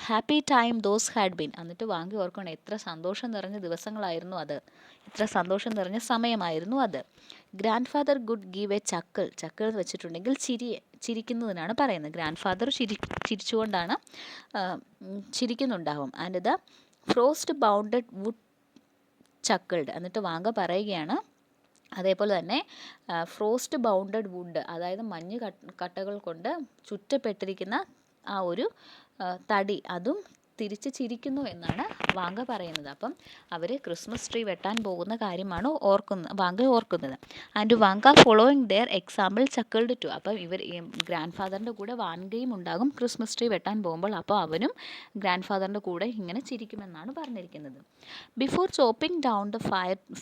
happy time those had been. എന്നിട്ട് വാങ്ക ഓർക്കണം, എത്ര സന്തോഷം നിറഞ്ഞ ദിവസങ്ങളായിരുന്നു അത്, എത്ര സന്തോഷം നിറഞ്ഞ സമയമായിരുന്നു അത്. Grandfather would give a chuckle, chuckle എന്ന് വെച്ചിട്ടുണ്ടെങ്കിൽ ചിരിക്കുന്നതിനാണ് പറയുന്നത്. ഗ്രാൻഡ് ഫാദർ ചിരിച്ചുകൊണ്ടാണ് ചിരിക്കുന്നുണ്ടാവും. And the frost bounded wood chuckled. എന്നിട്ട് വാങ്ക പറയുകയാണ്, അതേപോലെ തന്നെ ഫ്രോസ്റ്റ് ബൗണ്ടഡ് വുഡ്, അതായത് മഞ്ഞ് കട്ടകൾ കൊണ്ട് ചുറ്റപ്പെട്ടിരിക്കുന്ന ആ ഒരു തടി, അതും തിരിച്ച് ചിരിക്കുന്നു എന്നാണ് വാങ്ക പറയുന്നത്. അപ്പം അവർ ക്രിസ്മസ് ട്രീ വെട്ടാൻ പോകുന്ന കാര്യമാണ് വാങ്ക ഓർക്കുന്നത്. And Vanka following their example chuckled too. അപ്പം ഇവർ ഗ്രാൻഡ് ഫാദറിൻ്റെ കൂടെ വാൻകയും ഉണ്ടാകും ക്രിസ്മസ് ട്രീ വെട്ടാൻ പോകുമ്പോൾ. അപ്പോൾ അവനും ഗ്രാൻഡ് ഫാദറിൻ്റെ കൂടെ ഇങ്ങനെ ചിരിക്കുമെന്നാണ് പറഞ്ഞിരിക്കുന്നത്. Before chopping down the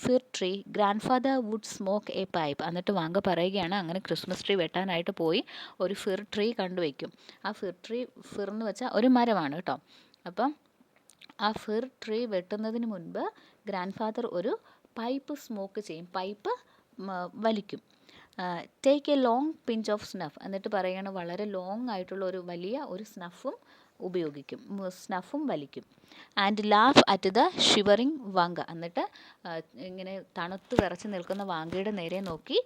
fir tree grand father would smoke a pipe. എന്നിട്ട് വാങ്ക പറയുകയാണ് അങ്ങനെ ക്രിസ്മസ് ട്രീ വെട്ടാനായിട്ട് പോയി ഒരു ഫിർ ട്രീ കണ്ടുവയ്ക്കും. ആ ഫിർ എന്ന് വെച്ചാൽ ഒരു മരമാണ് കേട്ടോ. അപ്പം ആ ഫിർ ട്രീ വെട്ടുന്നതിന് മുൻപ് ഗ്രാൻഡ് ഫാദർ ഒരു പൈപ്പ് സ്മോക്ക് ചെയ്യും, പൈപ്പ് വലിക്കും. Take A long pinch of snuff. എന്നിട്ട് പറയുകയാണ് വളരെ ലോങ് ആയിട്ടുള്ള ഒരു വലിയ ഒരു സ്നഫും ഉപയോഗിക്കും, സ്നഫും വലിക്കും. And laugh at the shivering Vanga. എന്നിട്ട് ഇങ്ങനെ തണുത്ത് വിറച്ച് നിൽക്കുന്ന വാങ്കയുടെ നേരെ നോക്കി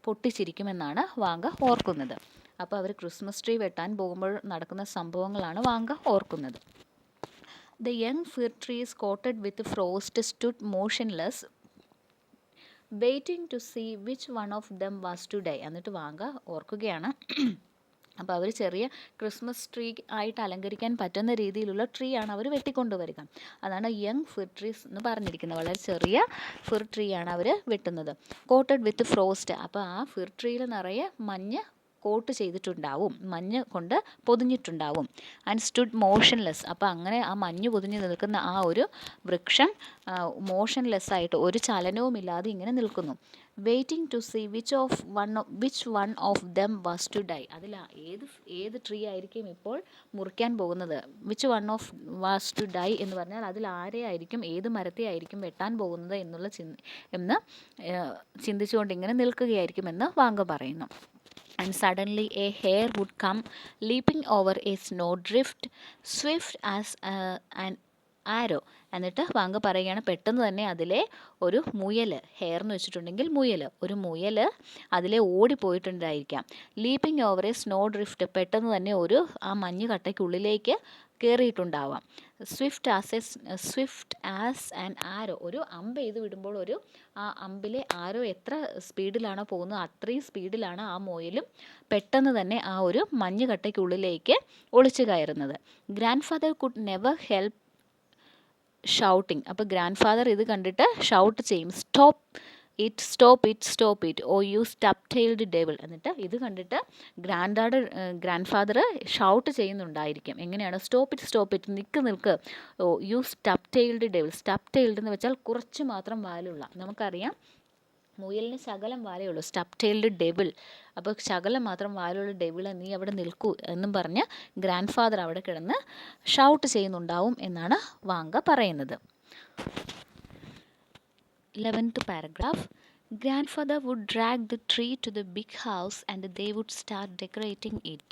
പൊട്ടിച്ചിരിക്കുമെന്നാണ് വാങ്ക ഓർക്കുന്നത്. അപ്പോൾ അവർ ക്രിസ്മസ് ട്രീ വെട്ടാൻ പോകുമ്പോൾ നടക്കുന്ന സംഭവങ്ങളാണ് വാങ്ക ഓർക്കുന്നത്. The young fir trees coated with frost stood motionless, waiting to see which one of them was to die. എന്നിട്ട് വാങ്ക ഓർക്കുകയാണ്. അപ്പോൾ അവർ ചെറിയ ക്രിസ്മസ് ട്രീ ആയിട്ട് അലങ്കരിക്കാൻ പറ്റുന്ന രീതിയിലുള്ള ട്രീ ആണ് അവർ വെട്ടിക്കൊണ്ടുവരിക. അതാണ് യങ് ഫിർ ട്രീസ് എന്ന് പറഞ്ഞിരിക്കുന്നത്. വളരെ ചെറിയ ഫിർ ട്രീ ആണ് അവർ വെട്ടുന്നത്. കോട്ടഡ് വിത്ത് ഫ്രോസ്റ്റ്. അപ്പോൾ ആ ഫിർ ട്രീയിൽ നിറയെ മഞ്ഞ് കോട്ട് ചെയ്തിട്ടുണ്ടാവും, മഞ്ഞ് കൊണ്ട് പൊതിഞ്ഞിട്ടുണ്ടാവും. And stood motionless. അപ്പോൾ അങ്ങനെ ആ മഞ്ഞ് പൊതിഞ്ഞ് നിൽക്കുന്ന ആ ഒരു വൃക്ഷം മോഷൻലെസ് ആയിട്ട് ഒരു ചലനവുമില്ലാതെ ഇങ്ങനെ നിൽക്കുന്നു. Waiting to see which one of them was to die. അതിൽ ഏത് ട്രീ ആയിരിക്കും ഇപ്പോൾ മുറിക്കാൻ പോകുന്നത്. Which one of was to die എന്ന് പറഞ്ഞാൽ അതിൽ ആരെയായിരിക്കും, ഏത് മരത്തെ ആയിരിക്കും വെട്ടാൻ പോകുന്നത് എന്ന് ചിന്തിച്ചുകൊണ്ട് ഇങ്ങനെ നിൽക്കുകയായിരിക്കുമെന്ന് വാങ്ക പറയുന്നു. And suddenly a hare would come leaping over a snowdrift, swift as an arrow. എന്നിട്ട് വാങ്ക പറയുകയാണ് പെട്ടെന്ന് തന്നെ അതിലെ ഒരു മുയൽ, ഹെയർ എന്ന് വെച്ചിട്ടുണ്ടെങ്കിൽ മുയൽ, ഒരു മുയൽ അതിലെ ഓടിപ്പോയിട്ടുണ്ടായിരിക്കാം. Leaping over a snow drift. പെട്ടെന്ന് തന്നെ ആ മഞ്ഞ് കട്ടയ്ക്കുള്ളിലേക്ക് കയറിയിട്ടുണ്ടാവാം. Swift as an arrow. ഒരു അമ്പ് ചെയ്ത് വിടുമ്പോൾ ആ അമ്പിലെ ആരോ എത്ര സ്പീഡിലാണോ പോകുന്നത് അത്രയും സ്പീഡിലാണ് ആ മുയലും പെട്ടെന്ന് തന്നെ ആ ഒരു മഞ്ഞ് കട്ടയ്ക്കുള്ളിലേക്ക് ഒളിച്ചു കയറുന്നത്. Grand father could never help shouting. അപ്പോൾ ഗ്രാൻഡ് ഫാദർ ഇത് കണ്ടിട്ട് ഷൗട്ട് ചെയ്യും, stop it oh you Stubb tailed devil. എന്നിട്ട് ഇത് കണ്ടിട്ട് ഗ്രാൻഡ് ഫാദർ ഷൗട്ട് ചെയ്യുന്നുണ്ടായിരിക്കും. എങ്ങനെയാണ്? സ്റ്റോപ്പ് ഇറ്റ്, നിൽക്ക്, oh you Stubb tailed devil. Stub tailed എന്ന് വെച്ചാൽ കുറച്ച് മാത്രം വാലുള്ള, നമുക്കറിയാം മുയലിന് ശകലം വാലയുള്ളൂ, സ്റ്റപ് ടെയിൽഡ് ഡെവിൾ. അപ്പോൾ ശകലം മാത്രം വാലുള്ള ഡെവിളെ നീ അവിടെ നിൽക്കൂ എന്നും പറഞ്ഞ് ഗ്രാൻഡ് ഫാദർ അവിടെ കിടന്ന് ഷൗട്ട് ചെയ്യുന്നുണ്ടാവും എന്നാണ് വാങ്ക പറയുന്നത്. 11th paragraph. Grandfather would drag the tree to the big house and they would start decorating it.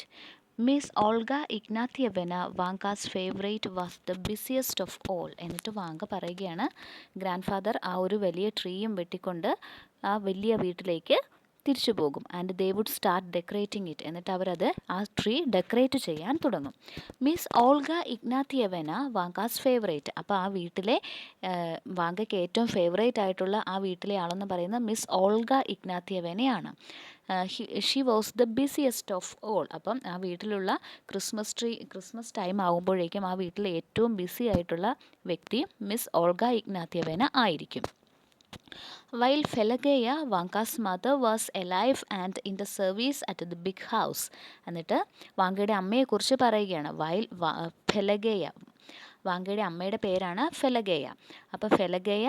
Miss Olga Ignatyevna, Vanka's favorite, was the busiest of all. എന്നിട്ട് Vanka പറയുകയാണ് grand father ആ ഒരു വലിയ ട്രീയും വെട്ടിക്കൊണ്ട് ആ വലിയ വീട്ടിലേക്ക് തിരിച്ചു പോകും. And they would start decorating it. എന്നിട്ട് അവരത് ആ ട്രീ ഡെക്കറേറ്റ് ചെയ്യാൻ തുടങ്ങും. Miss Olga Ignatyevna, Vanka's favourite. അപ്പോൾ ആ വീട്ടിലെ വാങ്കയ്ക്ക് ഏറ്റവും ഫേവറേറ്റ് ആയിട്ടുള്ള ആ വീട്ടിലെ ആളെന്ന് പറയുന്നത് മിസ് ഓൾഗ ഇഗ്നാത്തിയവനയാണ്. She was the busiest of all. അപ്പം ആ വീട്ടിലുള്ള ക്രിസ്മസ് ടൈം ആകുമ്പോഴേക്കും ആ വീട്ടിലെ ഏറ്റവും ബിസി ആയിട്ടുള്ള വ്യക്തി മിസ് ഓൾഗ ഇഗ്നാത്തിയവന ആയിരിക്കും. While Pelageya, Vanka's mother, was alive and in the service at the big house. എന്നിട്ട് വാങ്കയുടെ അമ്മയെക്കുറിച്ച് പറയുകയാണ്. Pelageya, വാങ്കയുടെ അമ്മയുടെ പേരാണ് ഫെലഗേയ. അപ്പോൾ ഫെലഗേയ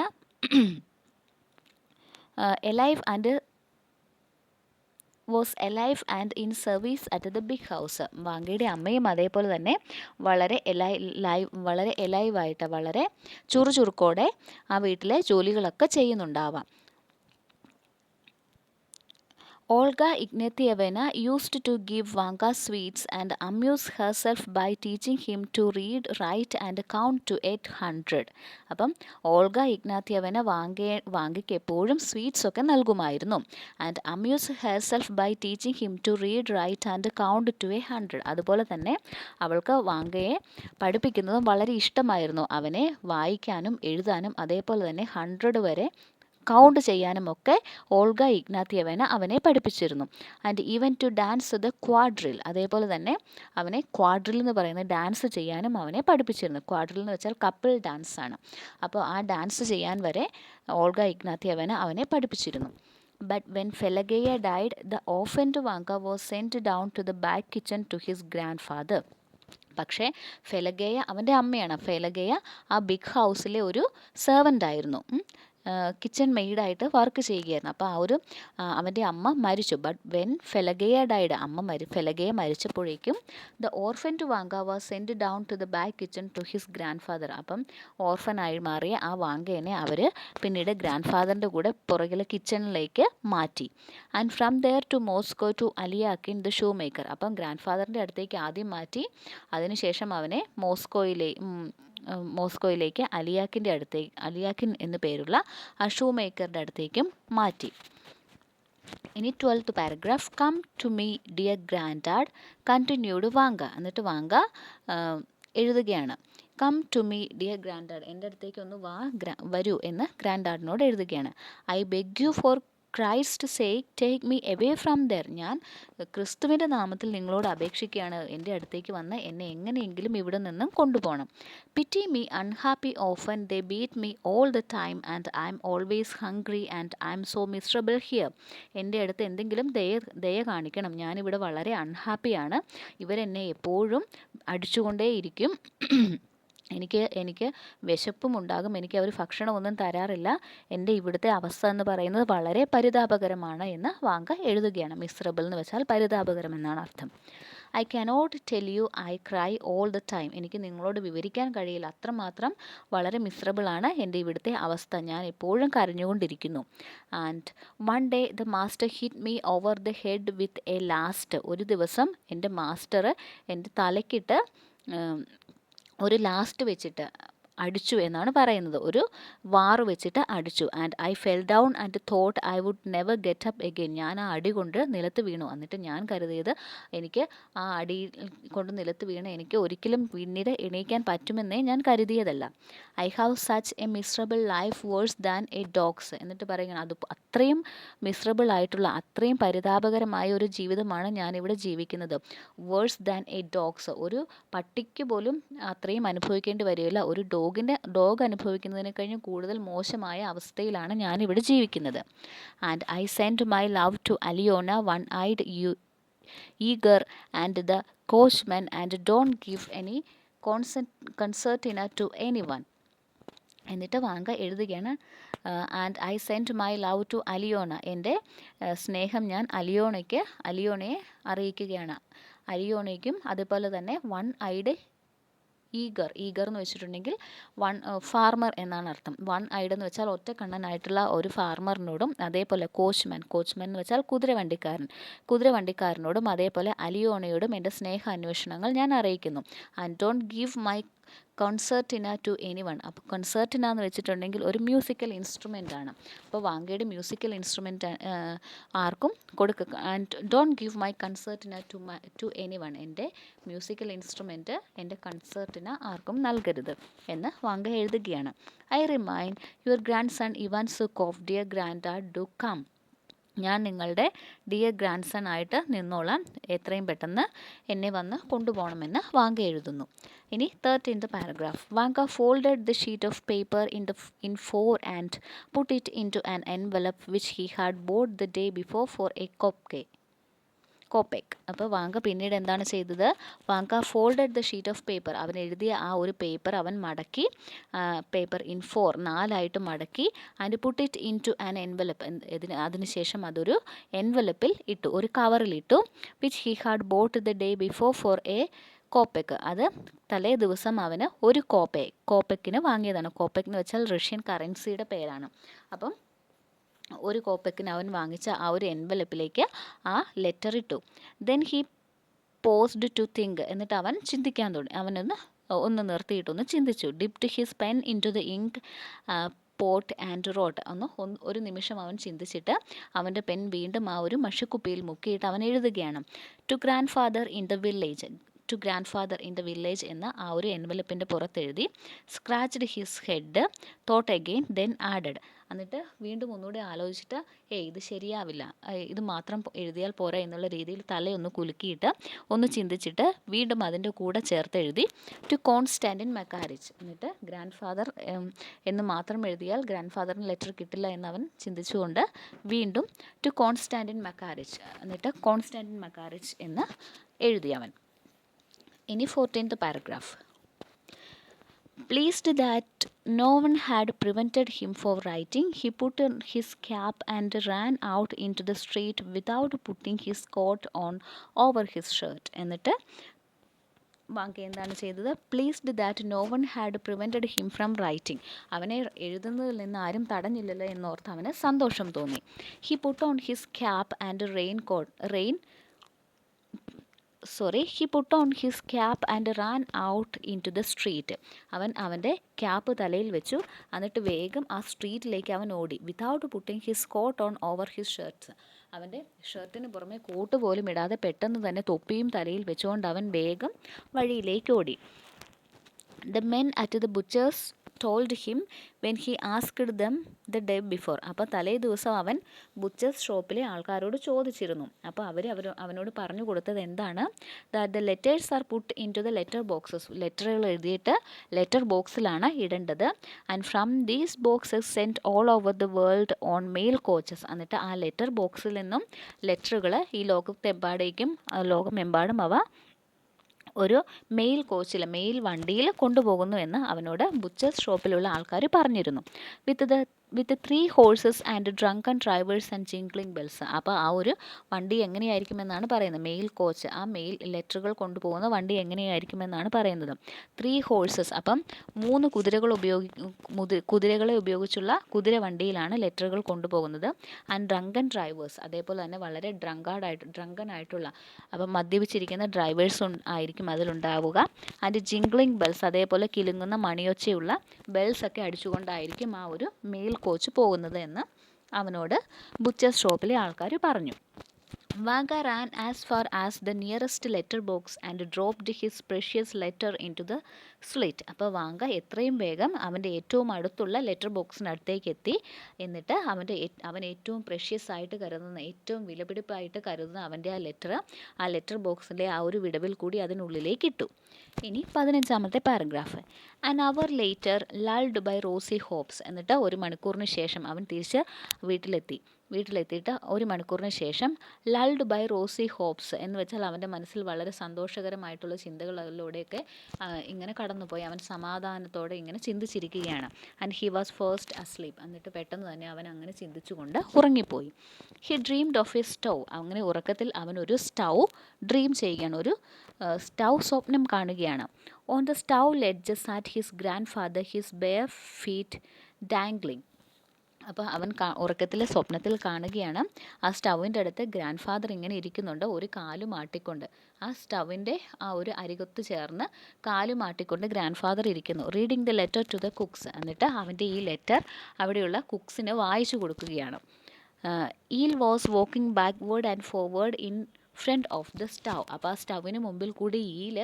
was alive and in service at the big house. വാങ്കയുടെ അമ്മയും അതേപോലെ തന്നെ വളരെ എലൈവായിട്ട് വളരെ ചുറുചുറുക്കോടെ ആ വീട്ടിലെ ജോലികളൊക്കെ ചെയ്യുന്നുണ്ടാവാം. Olga Ignatyevna used to give Vanka sweets and amuse herself by teaching him to read, write and count to 800. അപ്പം ഓൾഗ ഇഗ്നാത്യവന വാങ്കയ്ക്ക് എപ്പോഴും സ്വീറ്റ്സ് ഒക്കെ നൽകുമായിരുന്നു. And amuse herself by teaching him to read, write and count to 100. അതുപോലെ തന്നെ അവൾക്ക് വാങ്കയെ പഠിപ്പിക്കുന്നതും വളരെ ഇഷ്ടമായിരുന്നു. അവനെ വായിക്കാനും എഴുതാനും അതേപോലെ തന്നെ 100 വരെ കൗണ്ട് ചെയ്യാനും ഒക്കെ ഓൾഗ ഇഗ്നാത്തിയവന അവനെ പഠിപ്പിച്ചിരുന്നു. And even to dance the quadrille, അതേപോലെ തന്നെ അവനെ ക്വാഡ്രിൽ എന്ന് പറയുന്ന ഡാൻസ് ചെയ്യാനും അവനെ പഠിപ്പിച്ചിരുന്നു. ക്വാഡ്രിൽ എന്ന് വെച്ചാൽ കപ്പിൾ ഡാൻസ് ആണ്. അപ്പോൾ ആ ഡാൻസ് ചെയ്യാൻ വരെ ഓൾഗ ഇഗ്നാത്തിയവന അവനെ പഠിപ്പിച്ചിരുന്നു. But when Pelageya died, the orphaned Vanka was sent down to the back kitchen to his grandfather. പക്ഷേ ഫെലഗേയ അവൻ്റെ അമ്മയാണ്. ഫെലഗേയ ആ ബിഗ് ഹൗസിലെ ഒരു സെർവൻ്റ് ആയിരുന്നു, കിച്ചൺ മെയ്ഡായിട്ട് വർക്ക് ചെയ്യുകയായിരുന്നു. അപ്പോൾ അവൻ്റെ അമ്മ മരിച്ചു. But when Pelageya died, Pelageya മരിച്ചപ്പോഴേക്കും the orphan to Vanka was sent down to the back kitchen to his grand father. അപ്പം ഓർഫനായി മാറിയ ആ വാങ്കേനെ അവർ പിന്നീട് ഗ്രാൻഡ് ഫാദറിൻ്റെ കൂടെ പുറകിലെ കിച്ചണിലേക്ക് മാറ്റി. And from there to Moscow to Alyakhin the shoemaker. അപ്പം ഗ്രാൻഡ് ഫാദറിൻ്റെ അടുത്തേക്ക് ആദ്യം മാറ്റി, അതിനുശേഷം അവനെ മോസ്കോയിലേക്ക് അലിയാക്കിൻ എന്നു പേരുള്ള ആ ഷൂ മേക്കറുടെ അടുത്തേക്കും മാറ്റി. ഇനി 12th paragraph. Come to me dear grand dad continued Vanka. എന്നിട്ട് വാങ്ക എഴുതുകയാണ്. Come to me dear grand dad, എൻ്റെ അടുത്തേക്ക് ഒന്ന് വരൂ എന്ന് ഗ്രാൻഡ് ഡാഡിനോട് എഴുതുകയാണ്. I beg you for Christ sake take me away from there. ഞാൻ ക്രിസ്തുവിൻ്റെ നാമത്തിൽ നിങ്ങളോട് അപേക്ഷിക്കുകയാണ്, എൻ്റെ അടുത്തേക്ക് വന്ന് എന്നെ എങ്ങനെയെങ്കിലും ഇവിടെ നിന്നും കൊണ്ടുപോകണം. Pity me unhappy often they beat me all the time and I'm always hungry and I'm so miserable here. എൻ്റെ അടുത്ത് എന്തെങ്കിലും ദയ കാണിക്കണം, ഞാനിവിടെ വളരെ അൺഹാപ്പിയാണ്, ഇവരെന്നെ എപ്പോഴും അടിച്ചുകൊണ്ടേയിരിക്കും, എനിക്ക് വിശപ്പും ഉണ്ടാകും, എനിക്ക് അവർ ഭക്ഷണമൊന്നും തരാറില്ല, എൻ്റെ ഇവിടുത്തെ അവസ്ഥ എന്ന് പറയുന്നത് വളരെ പരിതാപകരമാണ് എന്ന് വാങ്ക എഴുതുകയാണ്. മിസറബിൾ എന്ന് വെച്ചാൽ പരിതാപകരം എന്നാണ് അർത്ഥം. I cannot tell you I cry all the time. എനിക്ക് നിങ്ങളോട് വിവരിക്കാൻ കഴിയില്ല, അത്രമാത്രം വളരെ മിസറബിളാണ് എൻ്റെ ഇവിടുത്തെ അവസ്ഥ, ഞാൻ എപ്പോഴും കരഞ്ഞുകൊണ്ടിരിക്കുന്നു. And one day the master hit me over the head with a last. ഒരു ദിവസം എൻ്റെ മാസ്റ്റർ എൻ്റെ തലയ്ക്കിട്ട് ഒരു ലാസ്റ്റ് വെച്ചിട്ട് അടിച്ചു എന്നാണ് പറയുന്നത്, ഒരു വാറ് വെച്ചിട്ട് അടിച്ചു. And I fell down and thought I would never get up again. ഞാൻ ആ അടി കൊണ്ട് നിലത്ത് വീണു. എന്നിട്ട് ഞാൻ കരുതിയത് എനിക്ക് ആ അടി കൊണ്ട് നിലത്ത് വീണ് എനിക്ക് ഒരിക്കലും പിന്നീട് എണീക്കാൻ പറ്റുമെന്നേ ഞാൻ കരുതിയതല്ല. I have such a miserable life worse than a dog's. എന്നിട്ട് പറയുകയാണ്, അത് അത്രയും മിസറബിൾ ആയിട്ടുള്ള, അത്രയും പരിതാപകരമായ ഒരു ജീവിതമാണ് ഞാനിവിടെ ജീവിക്കുന്നത്. വേഴ്സ് ദാൻ എ ഡോഗ്സ്, ഒരു പട്ടിക്ക് പോലും അത്രയും അനുഭവിക്കേണ്ടി വരില്ല, ഒരു ഡോഗ് അനുഭവിക്കുന്നതിനെ കഴിഞ്ഞും കൂടുതൽ മോശമായ അവസ്ഥയിലാണ് ഞാനിവിടെ ജീവിക്കുന്നത്. And I send my love to Alyona one eyed Egor and the coachman and don't give any concertina to anyone. എന്നിട്ട് വാങ്ക എഴുതുകയാണ്, and I send my love to Alyona. എൻ്റെ സ്നേഹം ഞാൻ അലിയോണയെ അറിയിക്കുകയാണ്. അലിയോണയ്ക്കും അതുപോലെ തന്നെ വൺ ഐഡ് ഈഗർ എന്ന് വെച്ചിട്ടുണ്ടെങ്കിൽ ഫാർമർ എന്നാണ് അർത്ഥം. വൺ ഐഡ് എന്ന് വെച്ചാൽ ഒറ്റ കണ്ണനായിട്ടുള്ള ഒരു ഫാർമറിനോടും, അതേപോലെ കോച്ച്മാൻ എന്ന് വെച്ചാൽ കുതിരവണ്ടിക്കാരനോടും, അതേപോലെ അലിയോണയോടും എൻ്റെ സ്നേഹ അന്വേഷണങ്ങൾ ഞാൻ അറിയിക്കുന്നു. And don't give my concertina to anyone. അപ്പോൾ കൺസേർട്ടിന എന്ന് വെച്ചിട്ടുണ്ടെങ്കിൽ ഒരു മ്യൂസിക്കൽ ഇൻസ്ട്രുമെൻ്റ് ആണ്. അപ്പോൾ വാങ്കയുടെ മ്യൂസിക്കൽ ഇൻസ്ട്രുമെൻ്റ് ആർക്കും കൊടുക്കുക. And don't give my concertina to anyone. എൻ്റെ മ്യൂസിക്കൽ ഇൻസ്ട്രുമെൻറ്റ്, എൻ്റെ കൺസേർട്ടിന ആർക്കും നൽകരുത് എന്ന് വാങ്ക എഴുതുകയാണ്. I remind your grandson Ivan Zhukov dear grand dad do come. ഞാൻ നിങ്ങളുടെ ഡിയർ ഗ്രാൻഡ് സൺ ആയിട്ട് നിന്നോളാം, എത്രയും പെട്ടെന്ന് എന്നെ വന്ന് കൊണ്ടുപോകണമെന്ന് വാങ്ക എഴുതുന്നു. ഇനി 13th paragraph. Vanga folded the sheet of paper in four and put it into an envelope which he had bought the day before for a കോപ്പേക്ക്. അപ്പോൾ വാങ്ക പിന്നീട് എന്താണ് ചെയ്തത്? Vanga folded the sheet of paper, അവൻ എഴുതിയ ആ ഒരു paper അവൻ മടക്കി, പേപ്പർ ഇൻ 4 4ആയിട്ട് മടക്കി, and put it into an envelope, അതിനുശേഷം അതൊരു എൻവലപ്പിൽ ഇട്ടു, ഒരു കവറിലിട്ടു. Which he had bought the day before for a kopeck, അത് തലേ ദിവസം അവന് ഒരു കോപ്പക്കിന് വാങ്ങിയതാണ്. കോപ്പക്ക് എന്ന് വെച്ചാൽ റഷ്യൻ കറൻസിയുടെ പേരാണ്. അപ്പം ഒരു കോപ്പക്കിന് അവൻ വാങ്ങിച്ച ആ ഒരു എൻവലപ്പിലേക്ക് ആ ലെറ്റർ ഇട്ടു. Then he paused to think, എന്നിട്ട് അവൻ ചിന്തിക്കാൻ തുടങ്ങി. അവനൊന്ന് നിർത്തിയിട്ടൊന്ന് ചിന്തിച്ചു. Dipped his pen into the ink pot and wrote. ഒരു നിമിഷം അവൻ ചിന്തിച്ചിട്ട് അവൻ്റെ പെൻ വീണ്ടും ആ ഒരു മഷിക്കുപ്പിയിൽ മുക്കിയിട്ട് അവൻ എഴുതുകയാണ്. To grandfather in the village എന്ന ആ ഒരു എൻവലപ്പിൻ്റെ പുറത്തെഴുതി. Scratched his head, thought again, then added. എന്നിട്ട് വീണ്ടും ഒന്നുകൂടി ആലോചിച്ചിട്ട് ഇത് ശരിയാവില്ല, ഇത് മാത്രം എഴുതിയാൽ പോരാ എന്നുള്ള രീതിയിൽ തലയൊന്ന് കുലുക്കിയിട്ട് ഒന്ന് ചിന്തിച്ചിട്ട് വീണ്ടും അതിൻ്റെ കൂടെ ചേർത്ത് എഴുതി ടു കോൺസ്റ്റാൻറ്റിൻ മെക്കാരിച്ച്. എന്നിട്ട് ഗ്രാൻഡ് ഫാദർ എന്ന് മാത്രം എഴുതിയാൽ ഗ്രാൻഡ് ഫാദറിന് ലെറ്റർ കിട്ടില്ല എന്നവൻ ചിന്തിച്ചുകൊണ്ട് വീണ്ടും ടു കോൺസ്റ്റാൻറ്റിൻ മെക്കാരിച്ച് എന്നിട്ട് കോൺസ്റ്റാൻറ്റിൻ മെക്കാരിച്ച് എന്ന് എഴുതി അവൻ. ഇനി 14th paragraph. Pleased that no one had prevented him from writing, he put on his cap and ran out into the street without putting his coat on over his shirt. എന്നിട്ട് Vanka എന്താണ് ചെയ്തത്? Pleased that no one had prevented him from writing. അവനെ എഴുതുന്നതിൽ നിന്ന് ആരും തടഞ്ഞില്ലല്ലോ എന്നോർത്ത് അവന് സന്തോഷം തോന്നി. He put on his cap and he put on his cap and ran out into the street. അവൻ അവൻ്റെ ക്യാപ്പ് തലയിൽ വെച്ചു, എന്നിട്ട് വേഗം ആ സ്ട്രീറ്റിലേക്ക് അവൻ ഓടി. Without putting his coat on over his shirts. അവൻ്റെ ഷർട്ടിന് പുറമെ കോട്ട് പോലും ഇടാതെ പെട്ടെന്ന് തന്നെ തൊപ്പിയും തലയിൽ വെച്ചുകൊണ്ട് അവൻ വേഗം വഴിയിലേക്ക് ഓടി. The men at the butchers told him when he asked them the day before. അപ്പോൾ തലേ ദിവസം അവൻ ബുച്ചേഴ്സ് ഷോപ്പിലെ ആൾക്കാരോട് ചോദിച്ചിരുന്നു. അപ്പോൾ അവനോട് പറഞ്ഞു കൊടുത്തത് എന്താണ്? that the letters are put into the letter boxes. ലെറ്ററുകൾ എഴുതിയിട്ട് ലെറ്റർ ബോക്സിലാണ് ഇടേണ്ടത്. and from these boxes sent all over the world on mail coaches. എന്നിട്ട് ആ ലെറ്റർ ബോക്സിൽ നിന്നും ലെറ്ററുകൾ ഈ ലോകമെമ്പാടും അവ ഒരു മെയിൽ കോച്ചിൽ, മെയിൽ വണ്ടിയിൽ കൊണ്ടുപോകുന്നു എന്ന് അവനോട് ബുച്ചേഴ്സ് ഷോപ്പിലുള്ള ആൾക്കാർ പറഞ്ഞിരുന്നു. With 3 horses and drunken drivers and jingling bells. അപ്പോൾ ആ ഒരു വണ്ടി എങ്ങനെയായിരിക്കുമെന്നാണ് പറയുന്നത്. മെയിൽ കോച്ച്, ആ മെയിൽ ലെറ്ററുകൾ കൊണ്ടുപോകുന്ന വണ്ടി എങ്ങനെയായിരിക്കുമെന്നാണ് പറയുന്നത്. 3 horses, അപ്പം 3 കുതിരകളെ ഉപയോഗിച്ചുള്ള കുതിര വണ്ടിയിലാണ് ലെറ്ററുകൾ കൊണ്ടുപോകുന്നത്. ആൻഡ് ഡ്രങ്കൺ ഡ്രൈവേഴ്സ്, അതേപോലെ തന്നെ വളരെ ഡ്രങ്കൻ ആയിട്ടുള്ള, അപ്പം മദ്യപിച്ചിരിക്കുന്ന ഡ്രൈവേഴ്സ് ആയിരിക്കും അതിലുണ്ടാവുക. ആൻഡ് ജിംഗ്ലിംഗ് ബെൽസ്, അതേപോലെ കിലുങ്ങുന്ന മണിയൊച്ചയുള്ള ബെൽസൊക്കെ അടിച്ചുകൊണ്ടായിരിക്കും ആ ഒരു മെയിൽ കോച്ച് പോകുന്നത് എന്ന് അവനോട് ബുച്ചേഴ്സ് ഷോപ്പിലെ ആൾക്കാർ പറഞ്ഞു. Vanka ran as far as the nearest letter box and dropped his precious letter into the slit. അപ്പോൾ വാങ്ക എത്രയും വേഗം അവൻ്റെ ഏറ്റവും അടുത്തുള്ള ലെറ്റർ ബോക്സിനടുത്തേക്ക് എത്തി. എന്നിട്ട് അവൻ ഏറ്റവും പ്രഷ്യസ് ആയിട്ട് കരുതുന്ന, ഏറ്റവും വിലപിടിപ്പായിട്ട് കരുതുന്ന അവൻ്റെ ആ ലെറ്റർ ബോക്സിൻ്റെ ആ ഒരു വിടവിൽ കൂടി അതിനുള്ളിലേക്ക് ഇട്ടു. ഇനി 15th paragraph. An hour later, lulled by rosy hopes. എന്നിട്ട് 1 മണിക്കൂറിന് ശേഷം അവൻ തിരിച്ച് വീട്ടിലെത്തിയിട്ട് 1 മണിക്കൂറിന് ശേഷം ലൾഡ് ബൈ റോസി ഹോപ്സ് എന്ന് വെച്ചാൽ അവൻ്റെ മനസ്സിൽ വളരെ സന്തോഷകരമായിട്ടുള്ള ചിന്തകളിലൂടെയൊക്കെ ഇങ്ങനെ കടന്നുപോയി. അവൻ സമാധാനത്തോടെ ഇങ്ങനെ ചിന്തിച്ചിരിക്കുകയാണ്. And he was fast asleep. എന്നിട്ട് പെട്ടെന്ന് തന്നെ അവൻ അങ്ങനെ ചിന്തിച്ചുകൊണ്ട് ഉറങ്ങിപ്പോയി. He dreamed of a stove. അങ്ങനെ ഉറക്കത്തിൽ അവൻ ഒരു സ്റ്റൗ ഡ്രീം ചെയ്യുകയാണ്, ഒരു സ്റ്റൗ സ്വപ്നം കാണുകയാണ്. On the stove ledge sat his grand father, his bare feet dangling. അപ്പോൾ അവൻ സ്വപ്നത്തിൽ കാണുകയാണ്, ആ സ്റ്റൗവിൻ്റെ അടുത്ത് ഗ്രാൻഡ് ഫാദർ ഇങ്ങനെ ഇരിക്കുന്നുണ്ട്, ഒരു കാലും ആട്ടിക്കൊണ്ട്. ആ സ്റ്റൗവിൻ്റെ ആ ഒരു അരികത്ത് ചേർന്ന് കാലും ആട്ടിക്കൊണ്ട് ഗ്രാൻഡ് ഫാദർ ഇരിക്കുന്നു. Reading the letter to the cooks. എന്നിട്ട് അവൻ്റെ ഈ ലെറ്റർ അവിടെയുള്ള കുക്സിന് വായിച്ചു കൊടുക്കുകയാണ്. Eel was walking backward and forward in front of the stove. അപ്പോൾ ആ സ്റ്റൗവിന് മുമ്പിൽ കൂടി ഈൽ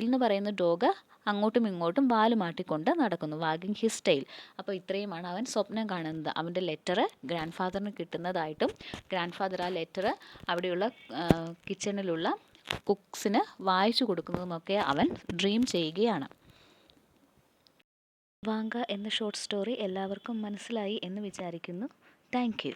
എന്ന് പറയുന്ന ഡോഗ് അങ്ങോട്ടും ഇങ്ങോട്ടും വാലുമാട്ടിക്കൊണ്ട് നടക്കുന്നു. Wagging his tail. അപ്പോൾ ഇത്രയുമാണ് അവൻ സ്വപ്നം കാണുന്നത്. അവൻ്റെ ലെറ്റർ ഗ്രാൻഡ് ഫാദറിന് കിട്ടുന്നതായിട്ടും ഗ്രാൻഡ് ഫാദർ ആ ലെറ്റർ അവിടെയുള്ള കിച്ചണിലുള്ള കുക്സിന് വായിച്ചു കൊടുക്കുന്നതുമൊക്കെ അവൻ ഡ്രീം ചെയ്യുകയാണ്. വാങ്ക എന്ന ഷോർട്ട് സ്റ്റോറി എല്ലാവർക്കും മനസ്സിലായി എന്ന് വിചാരിക്കുന്നു. Thank you.